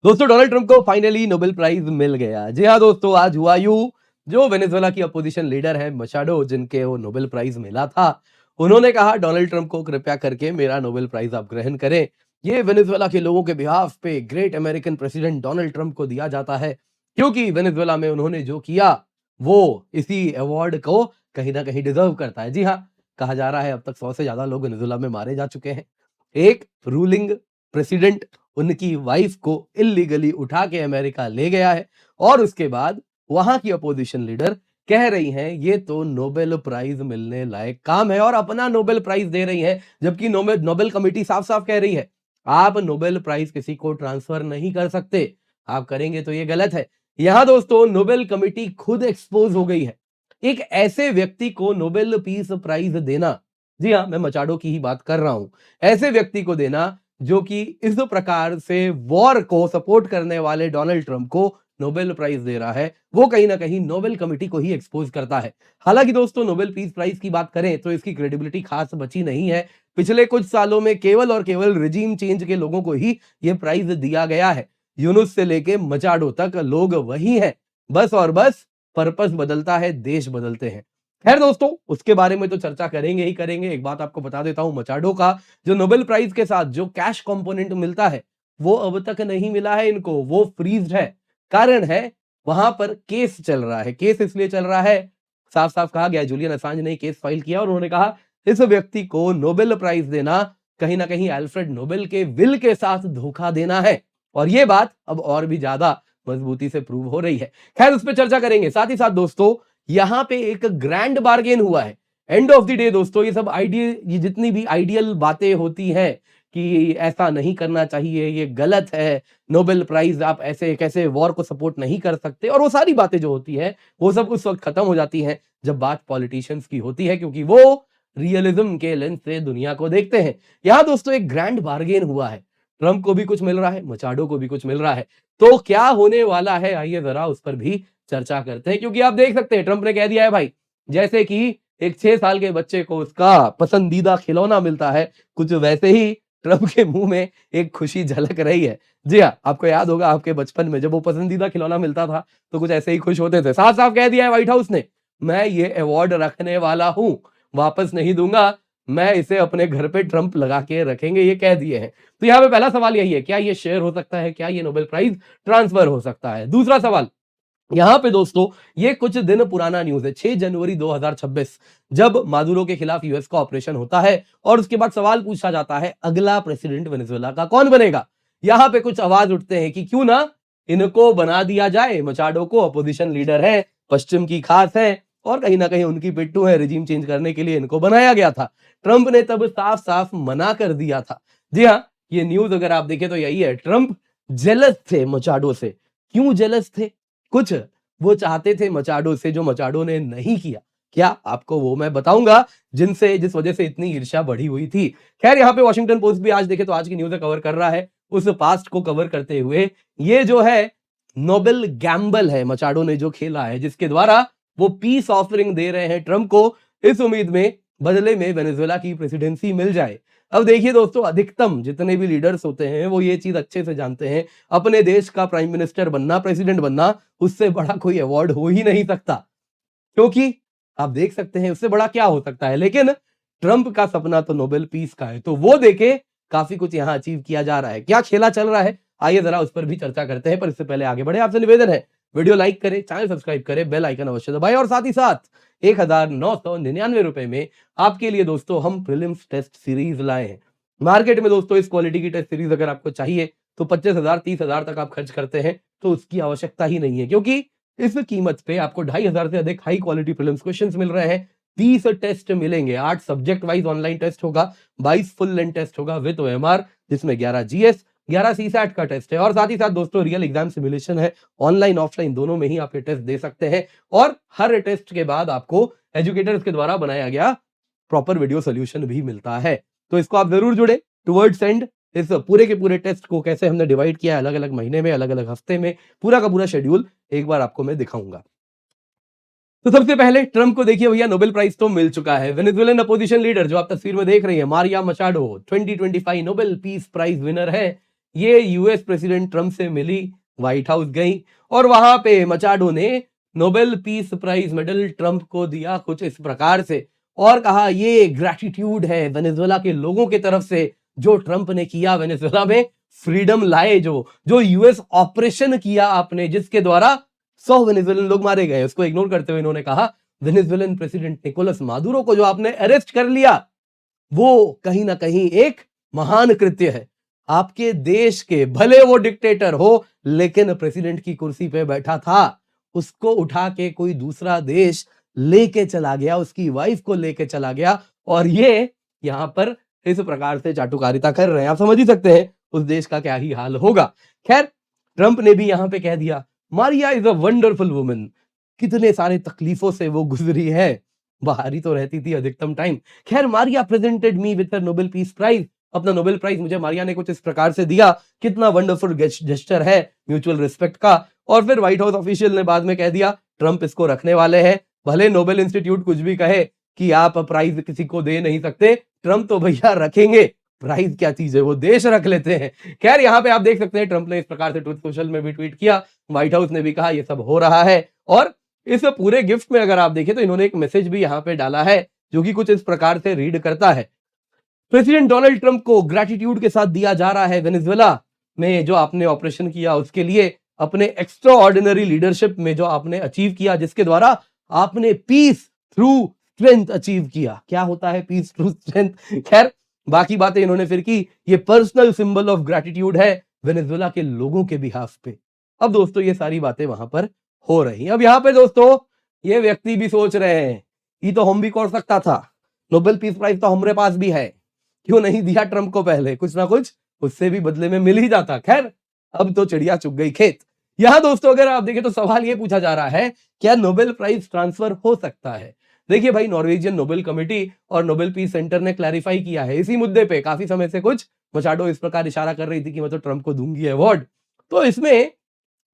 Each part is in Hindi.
दोस्तों डोनाल्ड ट्रंप को फाइनली नोबेल प्राइज मिल गया। जी हाँ दोस्तों, आज हुआ यूं, जो वेनेजुएला की अपोजिशन लीडर है मचाडो, जिनके वो नोबेल प्राइज मिला था, उन्होंने कहा डोनाल्ड ट्रंप को कृपया करके मेरा नोबेल प्राइज आप ग्रहण करें। ये वेनेजुएला के लोगों के बिहाफ पे great American president Donald Trump को दिया जाता है, क्योंकि वेनेजुएला में उन्होंने जो किया वो इसी अवार्ड को कहीं ना कहीं डिजर्व करता है। जी हाँ, कहा जा रहा है अब तक 100 से ज्यादा लोग वेनेजुएला में मारे जा चुके हैं। एक रूलिंग प्रेसिडेंट उनकी वाइफ को इल्लीगली उठा के अमेरिका ले गया है, और उसके बाद वहां की अपोजिशन लीडर कह रही हैं ये तो नोबेल प्राइज मिलने लायक काम है, और अपना नोबेल प्राइज दे रही हैं, जबकि नोबेल नोबेल कमेटी साफ साफ कह रही है आप नोबेल प्राइज किसी को ट्रांसफर नहीं कर सकते, आप करेंगे तो ये गलत है। यहां दोस्तों नोबेल कमेटी खुद एक्सपोज हो गई है। एक ऐसे व्यक्ति को नोबेल पीस प्राइज देना, जी हाँ मैं मचाडो की ही बात कर रहा हूं, ऐसे व्यक्ति को देना जो कि इस प्रकार से वॉर को सपोर्ट करने वाले डोनाल्ड ट्रंप को नोबेल प्राइज दे रहा है, वो कहीं ना कहीं नोबेल कमेटी को ही एक्सपोज करता है। हालांकि दोस्तों नोबेल पीस प्राइज की बात करें तो इसकी क्रेडिबिलिटी खास बची नहीं है। पिछले कुछ सालों में केवल और केवल रिजीम चेंज के लोगों को ही यह प्राइज दिया गया है। यूनुस से लेके मचाडो तक लोग वही हैं, बस और बस पर्पस बदलता है, देश बदलते हैं। खैर दोस्तों, उसके बारे में तो चर्चा करेंगे ही करेंगे। एक बात आपको बता देता हूं, मचाडो का जो नोबेल प्राइज के साथ जो कैश कंपोनेंट मिलता है वो अब तक नहीं मिला है इनको, वो फ्रीज्ड है। कारण है वहां पर केस चल रहा है। केस इसलिए चल रहा है, साफ साफ कहा गया, जूलियन असांज ने केस फाइल किया और उन्होंने कहा इस व्यक्ति को नोबेल प्राइज देना कहीं ना कहीं अल्फ्रेड नोबेल के विल के साथ धोखा देना है, और ये बात अब और भी ज्यादा मजबूती से प्रूव हो रही है। खैर उस पर चर्चा करेंगे। साथ ही साथ दोस्तों यहां पे एक ग्रैंड बार्गेन हुआ है। एंड ऑफ द डे दोस्तों ये सब आइडियल, ये जितनी भी आइडियल बातें होती हैं कि ऐसा नहीं करना चाहिए, ये गलत है, नोबेल प्राइज आप ऐसे कैसे वॉर को सपोर्ट नहीं कर सकते, और वो सारी बातें जो होती है वो सब उस वक्त खत्म हो जाती हैं जब बात पॉलिटिशियंस की होती है, क्योंकि वो रियलिज्म के लेंस से दुनिया को देखते हैं। यहां दोस्तों एक ग्रैंड बार्गेन हुआ है। ट्रंप को भी कुछ मिल रहा है, मचाडो को भी कुछ मिल रहा है। तो क्या होने वाला है, आइए जरा उस पर भी चर्चा करते हैं। क्योंकि आप देख सकते हैं ट्रंप ने कह दिया है भाई, जैसे कि एक 6 साल के बच्चे को उसका पसंदीदा खिलौना मिलता है, कुछ वैसे ही ट्रंप के मुंह में एक खुशी झलक रही है। जी हाँ, आपको याद होगा आपके बचपन में जब वो पसंदीदा खिलौना मिलता था तो कुछ ऐसे ही खुश होते थे। साफ साफ कह दिया है व्हाइट हाउस ने, मैं ये अवार्ड रखने वाला हूं, वापस नहीं दूंगा, मैं इसे अपने घर पे ट्रंप लगा के रखेंगे, ये कह दिए हैं। तो यहाँ पे पहला सवाल यही है, क्या ये शेयर हो सकता है, क्या ये नोबेल प्राइज ट्रांसफर हो सकता है? दूसरा सवाल, यहां पे दोस्तों ये कुछ दिन पुराना न्यूज है, 6 जनवरी 2026, जब मादुरो के खिलाफ यूएस का ऑपरेशन होता है और उसके बाद सवाल पूछा जाता है अगला प्रेसिडेंट वेनेजुएला का कौन बनेगा। यहां पे कुछ आवाज उठते हैं कि क्यों ना इनको बना दिया जाए। मचाडो को अपोजिशन लीडर है, पश्चिम की खास है, और कहीं ना कहीं उनकी पिट्टू है, रिजीम चेंज करने के लिए इनको बनाया गया था। ट्रंप ने तब साफ साफ मना कर दिया था। जी हाँ, ये न्यूज अगर आप देखें तो यही है, ट्रंप जेलस थे मचाडो से। क्यों जेलस थे? कुछ वो चाहते थे मचाडो से जो मचाडो ने नहीं किया। क्या आपको वो मैं बताऊंगा, जिनसे जिस वजह से इतनी ईर्ष्या बढ़ी हुई थी। खैर यहाँ पे वॉशिंगटन पोस्ट भी आज देखे तो आज की न्यूज कवर कर रहा है, उस पास्ट को कवर करते हुए, ये जो है नोबेल गैम्बल है मचाडो ने जो खेला है, जिसके द्वारा वो पीस ऑफरिंग दे रहे हैं ट्रंप को, इस उम्मीद में बदले में वेनेजुएला की प्रेसिडेंसी मिल जाए। अब देखिए दोस्तों, अधिकतम जितने भी लीडर्स होते हैं वो ये चीज अच्छे से जानते हैं, अपने देश का प्राइम मिनिस्टर बनना, प्रेसिडेंट बनना, उससे बड़ा कोई अवार्ड हो ही नहीं सकता। क्योंकि आप देख सकते हैं उससे बड़ा क्या हो सकता है। लेकिन ट्रंप का सपना तो नोबेल पीस का है, तो वो देके काफी कुछ यहां अचीव किया जा रहा है। क्या खेला चल रहा है, आइए जरा उस पर भी चर्चा करते हैं। पर इससे पहले आगे बढ़े, आपसे निवेदन है वीडियो लाइक करें, चैनल सब्सक्राइब करें, बेल आइकन अवश्य दबाएं, और साथ ही साथ 1999 रुपए में आपके लिए दोस्तों हम प्रीलिम्स टेस्ट सीरीज लाए हैं। मार्केट में दोस्तों इस क्वालिटी की टेस्ट सीरीज अगर आपको चाहिए तो 25,000 30,000 तक आप खर्च करते हैं, तो उसकी आवश्यकता ही नहीं है, क्योंकि इस कीमत पे आपको 2,500 से अधिक हाई क्वालिटी प्रीलिम्स क्वेश्चंस मिल रहे हैं। 30 टेस्ट मिलेंगे, 8 सब्जेक्ट वाइज ऑनलाइन टेस्ट होगा, 22 फुल लेंथ टेस्ट होगा विद ओएमआर, जिसमें 11 जीएस, 11 सीसैट का टेस्ट है, और साथ ही साथ दोस्तों रियल एग्जाम सिमुलेशन है। ऑनलाइन ऑफलाइन दोनों में ही आप ये टेस्ट दे सकते हैं, और हर टेस्ट के बाद आपको एजुकेटर्स के द्वारा बनाया गया प्रॉपर वीडियो सोल्यूशन भी मिलता है। तो इसको आप जरूर जुड़े टुवर्ड्स एंड। इस पूरे के पूरे टेस्ट को कैसे हमने डिवाइड किया है, अलग अलग महीने में, अलग अलग हफ्ते में, पूरा का पूरा शेड्यूल एक बार आपको मैं दिखाऊंगा। तो सबसे पहले ट्रंप को देखिए भैया, नोबेल प्राइज तो मिल चुका है। वेनेजुएलन अपोजिशन लीडर जो आप तस्वीर में देख रही है, Maria Machado, 2025 Nobel peace prize winner है। ये यूएस प्रेसिडेंट ट्रम्प से मिली, व्हाइट हाउस गई और वहां पे मचाडो ने Nobel peace prize medal Trump को दिया कुछ इस प्रकार से और कहा ये ग्रैटिट्यूड है वेनेजुएला के लोगों की तरफ से जो ट्रम्प ने किया वेनेजुएला में फ्रीडम लाए, जो यूएस ऑपरेशन किया आपने जिसके द्वारा 100 वेनेजुएलन लोग मारे गए। उसको इग्नोर करते हुए इन्होंने कहा वेनेजुएलन प्रेसिडेंट निकोलस मादुरो को जो आपने अरेस्ट कर लिया वो कहीं ना कहीं एक महान कृत्य है। आपके देश के भले वो डिक्टेटर हो लेकिन प्रेसिडेंट की कुर्सी पे बैठा था, उसको उठा के कोई दूसरा देश लेके चला गया, उसकी वाइफ को लेके चला गया और ये यहां पर इस प्रकार से चाटुकारिता कर रहे हैं। आप समझ ही सकते हैं उस देश का क्या ही हाल होगा। खैर ट्रंप ने भी यहां पे कह दिया Maria is a wonderful woman, कितने सारे तकलीफों से वो गुजरी है, बाहर ही तो रहती थी अधिकतम टाइम। खैर Maria presented me with Nobel peace prize, अपना नोबेल प्राइज मुझे मारिया ने कुछ इस प्रकार से दिया, कितना वंडरफुल जेस्चर है म्यूचुअल रिस्पेक्ट का। और फिर व्हाइट हाउस ऑफिशियल ने बाद में कह दिया ट्रंप इसको रखने वाले हैं, भले नोबेल इंस्टीट्यूट कुछ भी कहे कि आप प्राइज किसी को दे नहीं सकते, ट्रंप तो भैया रखेंगे, प्राइज क्या चीज है वो देश रख लेते हैं। खैर यहाँ पे आप देख सकते हैं ट्रंप ने इस प्रकार से ट्रुथ सोशल में भी ट्वीट किया, व्हाइट हाउस ने भी कहा ये सब हो रहा है और इस पूरे गिफ्ट में अगर आप देखें तो इन्होंने एक मैसेज भी यहाँ पे डाला है जो कि कुछ इस प्रकार से रीड करता है, प्रेसिडेंट डोनाल्ड ट्रंप को ग्रैटिट्यूड के साथ दिया जा रहा है वेनेजुएला में जो आपने ऑपरेशन किया उसके लिए, अपने एक्स्ट्रा ऑर्डिनरी लीडरशिप में जो आपने अचीव किया जिसके द्वारा आपने पीस थ्रू स्ट्रेंथ अचीव किया। क्या होता है पीस थ्रू स्ट्रेंथ? खैर बाकी बातें इन्होंने फिर की, ये पर्सनल सिंबल ऑफ ग्रैटिट्यूड है वेनेजुएला के लोगों के बिहाफ पे। अब दोस्तों ये सारी बातें वहां पर हो रही हैं। अब यहाँ पे दोस्तों ये व्यक्ति भी सोच रहे हैं ये तो हम भी कर सकता था, नोबेल पीस प्राइज तो हमारे पास भी है, क्यों नहीं दिया ट्रंप को पहले, कुछ ना कुछ उससे भी बदले में मिल ही जाता। खैर अब तो चिड़िया चुग गई खेत। यहां दोस्तों अगर आप देखें तो सवाल ये पूछा जा रहा है क्या नोबेल प्राइज ट्रांसफर हो सकता है? देखिए भाई नॉर्वेजियन नोबेल कमेटी और नोबेल पीस सेंटर ने क्लैरिफाई किया है इसी मुद्दे पे, काफी समय से कुछ मचाडो इस प्रकार इशारा कर रही थी कि मैं तो ट्रंप को दूंगी अवार्ड, तो इसमें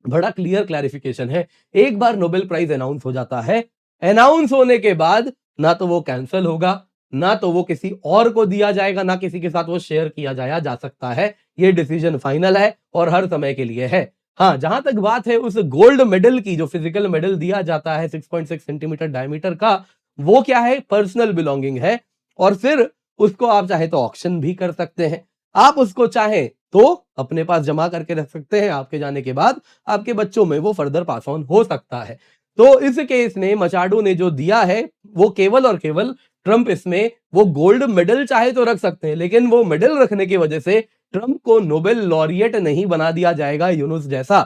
बड़ा क्लियर क्लैरिफिकेशन है। एक बार नोबेल प्राइज अनाउंस हो जाता है, अनाउंस होने के बाद ना तो वो कैंसिल होगा, ना तो वो किसी और को दिया जाएगा, ना किसी के साथ वो शेयर किया जाया जा सकता है। ये डिसीजन फाइनल है और हर समय के लिए है। हाँ जहां तक बात है उस गोल्ड मेडल की, जो फिजिकल मेडल दिया जाता है 6.6 सेंटीमीटर डायमीटर का, वो क्या है पर्सनल बिलोंगिंग है और फिर उसको आप चाहे तो ऑक्शन भी कर सकते हैं, आप उसको चाहे तो अपने पास जमा करके रख सकते हैं, आपके जाने के बाद आपके बच्चों में वो फर्दर पास ऑन हो सकता है। तो इस केस में मचाडो ने जो दिया है वो केवल और केवल ट्रंप इसमें वो गोल्ड मेडल चाहे तो रख सकते हैं, लेकिन वो मेडल रखने की वजह से ट्रंप को नोबेल लॉरिएट नहीं बना दिया जाएगा यूनुस जैसा,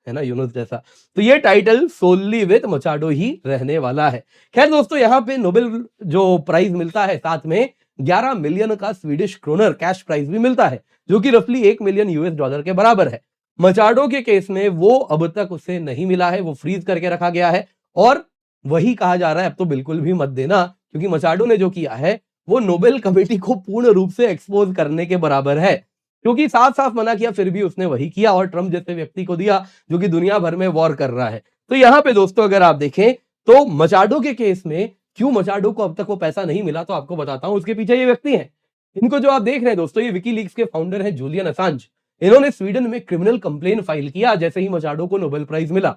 है ना, यूनुस जैसा। तो ये टाइटल सोलली विद मचाडो ही रहने वाला है। खैर दोस्तों यहाँ पे नोबेल जो प्राइज मिलता है साथ में 11 मिलियन का स्वीडिश क्रोनर कैश प्राइज भी मिलता है जो कि रफली 1 मिलियन यूएस डॉलर के बराबर है। मचाडो के केस में वो अब तक उसे नहीं मिला है, वो फ्रीज करके रखा गया है और वही कहा जा रहा है अब तो बिल्कुल भी मत देना, क्योंकि मचाडो ने जो किया है वो नोबेल कमेटी को पूर्ण रूप से एक्सपोज करने के बराबर है, क्योंकि साफ साफ मना किया फिर भी उसने वही किया और ट्रंप जैसे व्यक्ति को दिया जो कि दुनिया भर में वॉर कर रहा है। तो यहाँ पे दोस्तों अगर आप देखें तो मचाडो के केस में क्यों मचाडो को अब तक वो पैसा नहीं मिला, तो आपको बताता हूं उसके पीछे ये व्यक्ति हैं। इनको जो आप देख रहे हैं दोस्तों ये विकीलीक्स के फाउंडर हैं जूलियन असांज। इन्होंने स्वीडन में क्रिमिनल कंप्लेन फाइल किया जैसे ही मचाडो को नोबेल प्राइज मिला।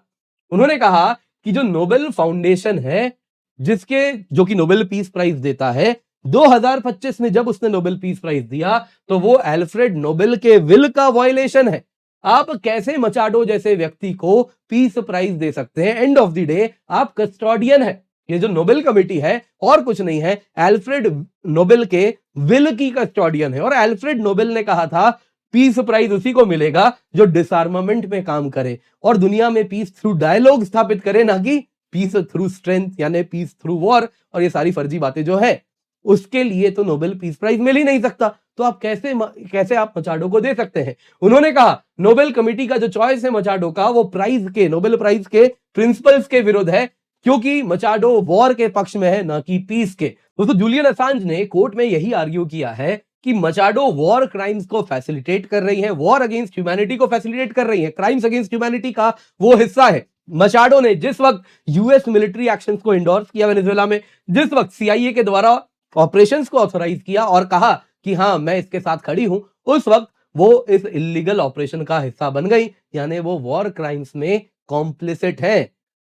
उन्होंने कहा कि जो नोबेल फाउंडेशन है जिसके जो कि नोबेल पीस प्राइज देता है, 2025 में जब उसने नोबेल पीस प्राइज दिया तो वो एल्फ्रेड नोबेल के विल का वायलेशन है। आप कैसे मचाडो जैसे व्यक्ति को पीस प्राइज दे सकते हैं? एंड ऑफ द डे आप कस्टोडियन है, ये जो नोबेल कमेटी है और कुछ नहीं है, एल्फ्रेड नोबेल के विल की कस्टोडियन है। और एल्फ्रेड नोबेल ने कहा था पीस प्राइज उसी को मिलेगा जो डिसआर्मामेंट में काम करे और दुनिया में पीस थ्रू डायलॉग स्थापित करे, ना कि पीस थ्रू स्ट्रेंथ यानी पीस थ्रू वॉर और ये सारी फर्जी बातें जो है, उसके लिए तो नोबेल पीस प्राइज मिल ही नहीं सकता। तो आप कैसे आप मचाडो को दे सकते हैं? उन्होंने कहा नोबेल कमेटी का जो चॉइस है मचाडो का वो प्राइज के, नोबेल प्राइज के प्रिंसिपल्स के विरुद्ध है, क्योंकि मचाडो वॉर के पक्ष में है ना कि पीस के। दोस्तों जूलियन असांज ने कोर्ट में यही आर्ग्यू किया है कि मचाडो वॉर क्राइम्स को फैसिलिटेट कर रही है, वॉर अगेंस्ट ह्यूमैनिटी को फैसिलिटेट कर रही है, क्राइम्स अगेंस्ट ह्यूमैनिटी का वो हिस्सा है। मचाडो ने जिस वक्त यूएस मिलिट्री एक्शंस को इंडोर्स किया वेनेजुएला में, जिस वक्त सीआईए के द्वारा ऑपरेशंस को ऑथोराइज किया और कहा कि हां मैं इसके साथ खड़ी हूं, उस वक्त वो इस इलीगल ऑपरेशन का हिस्सा बन गई, यानी वो वॉर क्राइम्स में कॉम्प्लिसिट है।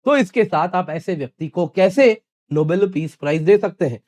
तो इसके साथ आप ऐसे व्यक्ति को कैसे नोबेल पीस प्राइज दे सकते हैं?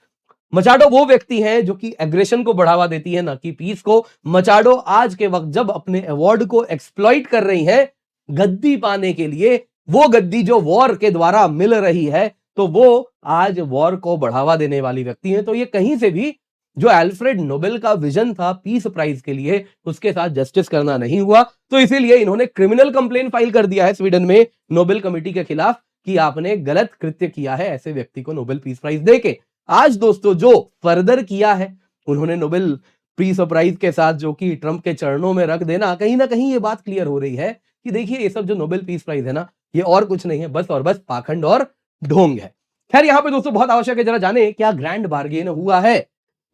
मचाडो वो व्यक्ति हैं जो कि एग्रेशन को बढ़ावा देती है, ना कि पीस को। मचाडो आज के वक्त जब अपने अवार्ड को एक्सप्लॉइट कर रही है गद्दी पाने के लिए, वो गद्दी जो वॉर के द्वारा मिल रही है, तो वो आज वॉर को बढ़ावा देने वाली व्यक्ति है। तो ये कहीं से भी जो अल्फ्रेड नोबेल का विजन था पीस प्राइज के लिए, उसके साथ जस्टिस करना नहीं हुआ। तो इसीलिए इन्होंने क्रिमिनल कंप्लेन फाइल कर दिया है स्वीडन में नोबेल कमेटी के खिलाफ कि आपने गलत कृत्य किया है ऐसे व्यक्ति को नोबेल पीस प्राइज देके। आज दोस्तों जो फर्दर किया है उन्होंने नोबेल पीस प्राइज के साथ, जो कि ट्रंप के चरणों में रख देना, कहीं ना कहीं ये बात क्लियर हो रही है कि देखिए ये सब जो नोबेल पीस प्राइज है ना, ये और कुछ नहीं है, बस और बस पाखंड और ढोंग है। खैर यहाँ पे दोस्तों बहुत आवश्यक है जरा जाने क्या ग्रैंड बार्गेन हुआ है।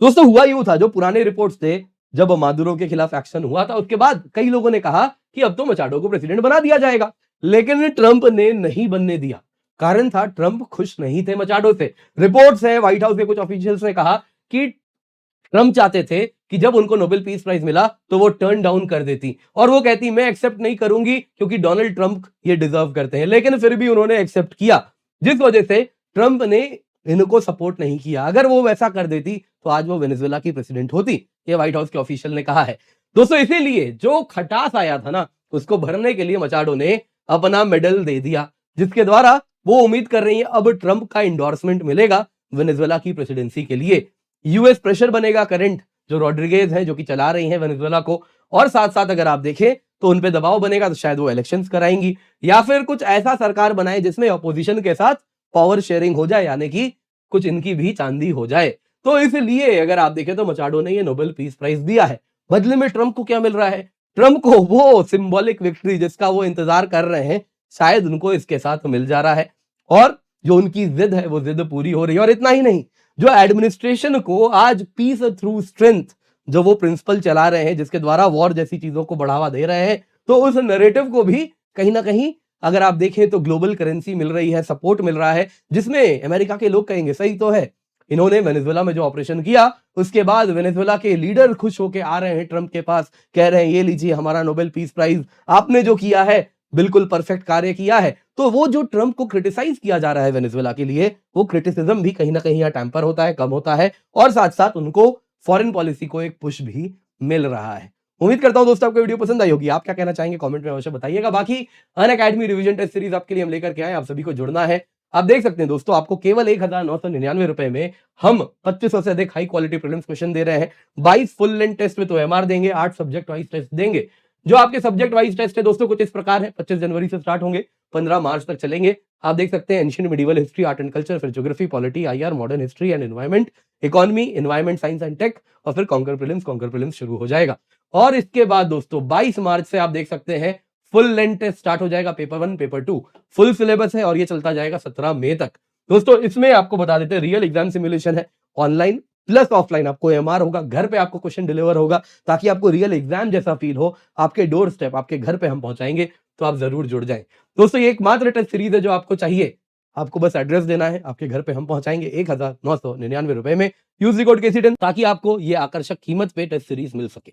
दोस्तों हुआ यूं था, जो पुराने रिपोर्ट्स थे, जब मादुरो के खिलाफ एक्शन हुआ था उसके बाद कई लोगों ने कहा कि अब तो मचाडो को प्रेसिडेंट बना दिया जाएगा, लेकिन ट्रंप ने नहीं बनने दिया। कारण था ट्रंप खुश नहीं थे मचाडो से। रिपोर्ट्स है, व्हाइट हाउस के कुछ ऑफिशियल्स ने कहा कि ट्रंप चाहते थे कि जब उनको नोबेल पीस प्राइज मिला तो वो टर्न डाउन कर देती और वो कहती मैं एक्सेप्ट नहीं करूंगी क्योंकि डोनाल्ड ट्रंप ये डिजर्व करते हैं, लेकिन फिर भी उन्होंने एक्सेप्ट किया, जिस वजह से ट्रंप ने इनको सपोर्ट नहीं किया। अगर वो वैसा कर देती तो आज वो वेनेजुएला की प्रेसिडेंट होती, ये व्हाइट हाउस के ऑफिशियल ने कहा है। दोस्तों इसीलिए जो खटास आया था ना, उसको भरने के लिए मचाडो ने अपना मेडल दे दिया, जिसके द्वारा वो उम्मीद कर रही है अब ट्रंप का इंडोर्समेंट मिलेगा वेनेजुएला की प्रेसिडेंसी के लिए। यूएस प्रेशर बनेगा करंट जो रॉड्रिगेज है, जो कि चला रही हैं वेनेजुएला को, और साथ साथ अगर आप देखें तो उन पे दबाव बनेगा तो शायद वो इलेक्शंस कराएंगी या फिर कुछ ऐसा सरकार बनाए जिसमें अपोजिशन के साथ पावर शेयरिंग हो जाए, यानी कि कुछ इनकी भी चांदी हो जाए। तो इसलिए अगर आप देखें तो मचाडो ने ये नोबेल पीस प्राइज दिया है। बदले में ट्रंप को क्या मिल रहा है? ट्रंप को वो सिंबॉलिक विक्ट्री जिसका वो इंतजार कर रहे हैं, शायद उनको इसके साथ मिल जा रहा है, और जो उनकी जिद है वो जिद पूरी हो रही है। और इतना ही नहीं, जो एडमिनिस्ट्रेशन को आज पीस थ्रू स्ट्रेंथ जो वो प्रिंसिपल चला रहे हैं, जिसके द्वारा वॉर जैसी चीजों को बढ़ावा दे रहे हैं, तो उस नैरेटिव को भी कहीं ना कहीं अगर आप देखें तो ग्लोबल करेंसी मिल रही है, सपोर्ट मिल रहा है, जिसमें अमेरिका के लोग कहेंगे सही तो है। इन्होंने वेनेजुएला में जो ऑपरेशन किया उसके बाद वेनेजुएला के लीडर खुश होकर आ रहे हैं ट्रंप के पास, कह रहे हैं ये लीजिए हमारा नोबेल पीस प्राइज, आपने जो किया है बिल्कुल परफेक्ट कार्य किया है। तो वो जो ट्रंप को क्रिटिसाइज किया जा रहा है वेनेजुएला के लिए, वो क्रिटिसिज्म भी कहीं ना कहीं यहाँ टेम्पर होता है, कम होता है, और साथ साथ उनको फॉरेन पॉलिसी को एक पुश भी मिल रहा है। उम्मीद करता हूं दोस्तों आपको वीडियो पसंद आई होगी। आप क्या कहना चाहेंगे कमेंट में अवश्य बताइएगा। बाकी अनअकैडमी रिवीजन टेस्ट सीरीज आपके लिए हम लेकर के आए, आप सभी को जुड़ना है। आप देख सकते हैं दोस्तों, आपको केवल 1999 रुपए में हम 2500 से अधिक हाई क्वालिटी प्रीलिम्स क्वेश्चन दे रहे हैं। 22 फुल लेंथ टेस्ट में तो एमआर देंगे, 8 सब्जेक्ट वाइज टेस्ट देंगे। जो आपके सब्जेक्ट वाइज टेस्ट है दोस्तों कुछ इस प्रकार है, 25 जनवरी से स्टार्ट होंगे, 15 मार्च तक चलेंगे। आप देख सकते हैं ancient medieval history, art and culture, फिर geography, polity, IR, modern history and environment, economy, environment science and tech, और फिर कॉन्कर प्रीलिम्स शुरू हो जाएगा। और इसके बाद दोस्तों 22 मार्च से आप देख सकते हैं फुल लेंथ टेस्ट स्टार्ट हो जाएगा, पेपर 1 पेपर 2 फुल सिलेबस है और ये चलता जाएगा 17 मई तक। दोस्तों इसमें आपको बता देते हैं रियल एग्जाम सिमुलेशन है, ऑनलाइन प्लस ऑफलाइन, आपको एमआर होगा, घर पे आपको क्वेश्चन डिलीवर होगा, ताकि आपको रियल एग्जाम जैसा फील हो, आपके डोर स्टेप आपके घर पे हम पहुंचाएंगे। तो आप जरूर जुड़ जाएं दोस्तों, ये एकमात्र टेस्ट सीरीज है जो आपको चाहिए। आपको बस एड्रेस देना है, आपके घर पे हम पहुंचाएंगे 1999 रुपए में। यूज कोड KC10 ताकि आपको ये आकर्षक कीमत पे टेस्ट सीरीज मिल सके।